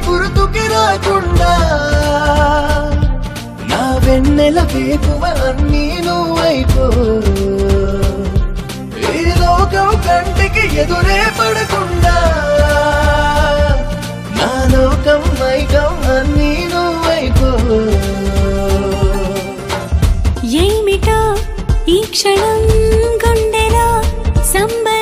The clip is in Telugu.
గుర్తుకి రాకుండా నా వెన్నెల వేపువ అన్నీ నువ్వైపో ఈ లోకం కంటికి ఎదురే పడకుండా నా లోకం మైకం అన్నీ నువ్వైపో ఏమిటో ఈ క్షణం గుండెలో సంబరం